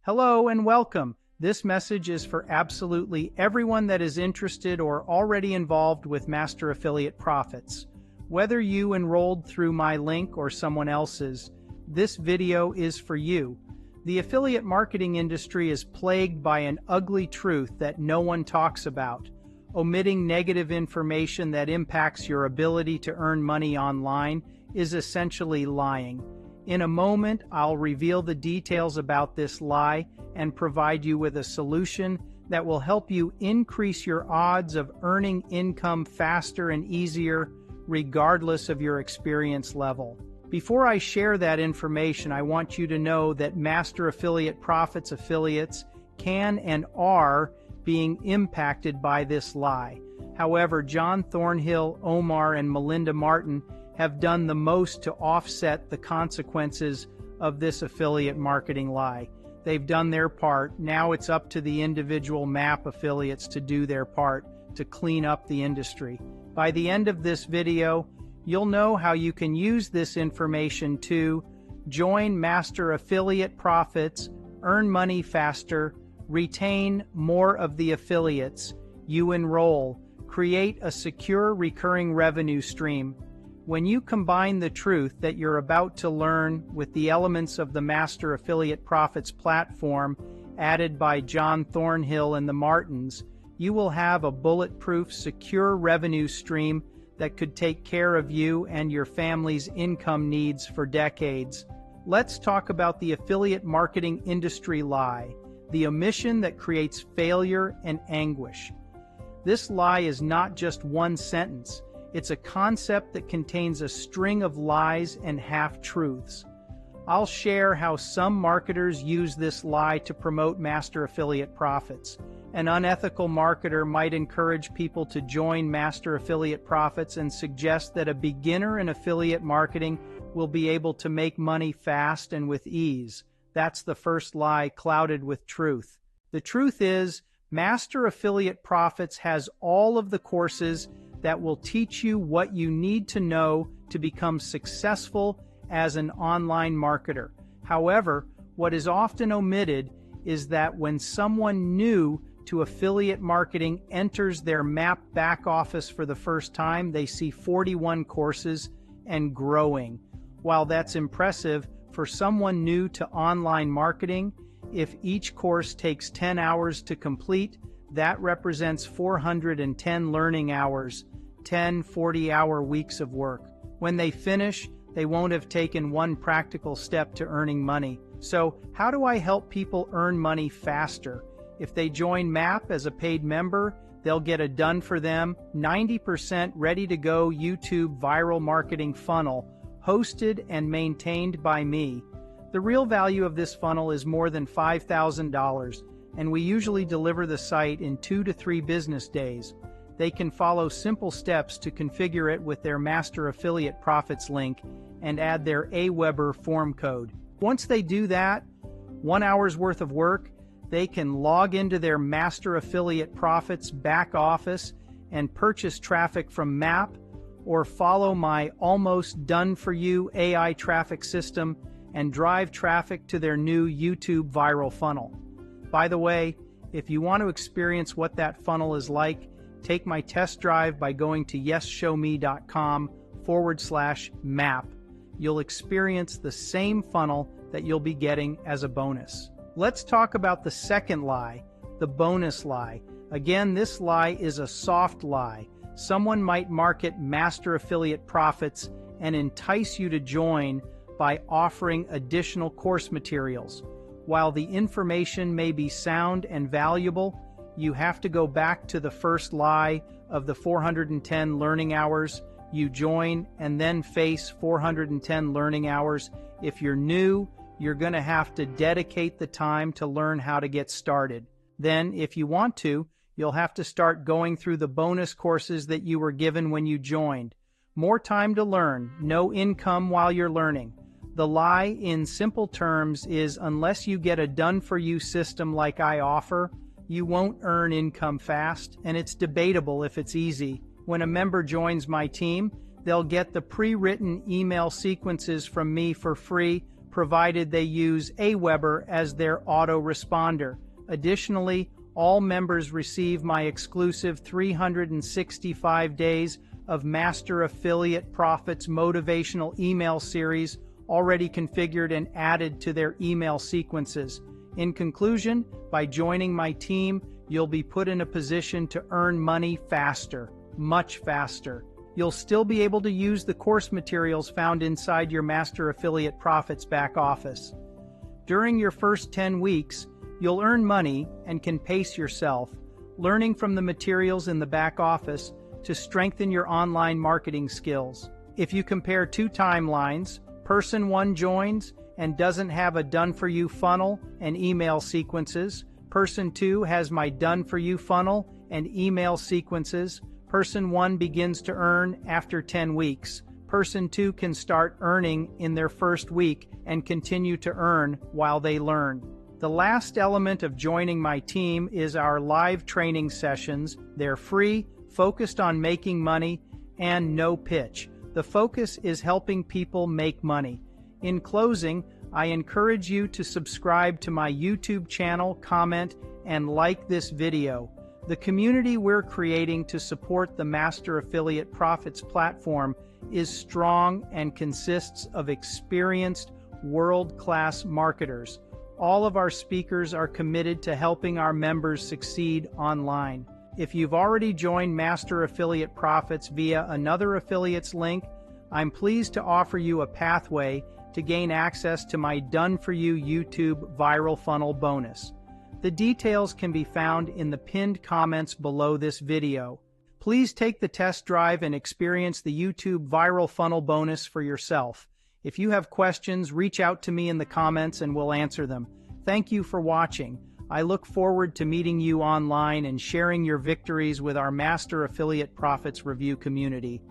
Hello and welcome. This message is for absolutely everyone that is interested or already involved with Master Affiliate Profits. Whether you enrolled through my link or someone else's, this video is for you. The affiliate marketing industry is plagued by an ugly truth that no one talks about. Omitting negative information that impacts your ability to earn money online is essentially lying. In a moment, I'll reveal the details about this lie and provide you with a solution that will help you increase your odds of earning income faster and easier, regardless of your experience level. Before I share that information, I want you to know that Master Affiliate Profits affiliates can and are being impacted by this lie. However, John Thornhill, Omar, and Melinda Martin have done the most to offset the consequences of this affiliate marketing lie. They've done their part. Now it's up to the individual MAP affiliates to do their part to clean up the industry. By the end of this video, you'll know how you can use this information to join Master Affiliate Profits, earn money faster, retain more of the affiliates you enroll, create a secure recurring revenue stream. When you combine the truth that you're about to learn with the elements of the Master Affiliate Profits platform added by John Thornhill and the Martins, you will have a bulletproof, secure revenue stream that could take care of you and your family's income needs for decades. Let's talk about the affiliate marketing industry lie, the omission that creates failure and anguish. This lie is not just one sentence. It's a concept that contains a string of lies and half-truths. I'll share how some marketers use this lie to promote Master Affiliate Profits. An unethical marketer might encourage people to join Master Affiliate Profits and suggest that a beginner in affiliate marketing will be able to make money fast and with ease. That's the first lie clouded with truth. The truth is, Master Affiliate Profits has all of the courses that will teach you what you need to know to become successful as an online marketer. However, what is often omitted is that when someone new to affiliate marketing enters their MAP back office for the first time, they see 41 courses and growing. While that's impressive, for someone new to online marketing, if each course takes 10 hours to complete, that represents 410 learning hours, 10 40-hour weeks of work. When they finish, they won't have taken one practical step to earning money. So, how do I help people earn money faster? If they join MAP as a paid member, they'll get a done-for-them, 90% ready-to-go YouTube viral marketing funnel, hosted and maintained by me. The real value of this funnel is more than $5,000, and we usually deliver the site in 2 to 3 business days. They can follow simple steps to configure it with their Master Affiliate Profits link and add their AWeber form code. Once they do that, 1 hour's worth of work, they can log into their Master Affiliate Profits back office and purchase traffic from MAP or follow my almost done-for-you AI traffic system and drive traffic to their new YouTube viral funnel. By the way, if you want to experience what that funnel is like, take my test drive by going to yesshowme.com/map. You'll experience the same funnel that you'll be getting as a bonus. Let's talk about the second lie, the bonus lie. Again, this lie is a soft lie. Someone might market Master Affiliate Profits and entice you to join by offering additional course materials. While the information may be sound and valuable, you have to go back to the first lie of the 410 learning hours. You join and then face 410 learning hours. If you're new, you're going to have to dedicate the time to learn how to get started. Then, if you want to, you'll have to start going through the bonus courses that you were given when you joined. More time to learn, no income while you're learning. The lie, in simple terms, is unless you get a done-for-you system like I offer, you won't earn income fast, and it's debatable if it's easy. When a member joins my team, they'll get the pre-written email sequences from me for free, provided they use Aweber as their autoresponder. Additionally, all members receive my exclusive 365 days of Master Affiliate Profits motivational email series already configured and added to their email sequences. In conclusion, by joining my team, you'll be put in a position to earn money faster, much faster. You'll still be able to use the course materials found inside your Master Affiliate Profits back office. During your first 10 weeks, you'll earn money and can pace yourself, learning from the materials in the back office to strengthen your online marketing skills. If you compare two timelines, person 1 joins and doesn't have a done-for-you funnel and email sequences. Person 2 has my done-for-you funnel and email sequences. Person 1 begins to earn after 10 weeks. Person 2 can start earning in their first week and continue to earn while they learn. The last element of joining my team is our live training sessions. They're free, focused on making money, and no pitch. The focus is helping people make money. In closing, I encourage you to subscribe to my YouTube channel, comment, and like this video. The community we're creating to support the Master Affiliate Profits platform is strong and consists of experienced, world-class marketers. All of our speakers are committed to helping our members succeed online. If you've already joined Master Affiliate Profits via another affiliate's link, I'm pleased to offer you a pathway to gain access to my done-for-you YouTube viral funnel bonus. The details can be found in the pinned comments below this video. Please take the test drive and experience the YouTube viral funnel bonus for yourself. If you have questions, reach out to me in the comments and we'll answer them. Thank you for watching. I look forward to meeting you online and sharing your victories with our Master Affiliate Profits review community.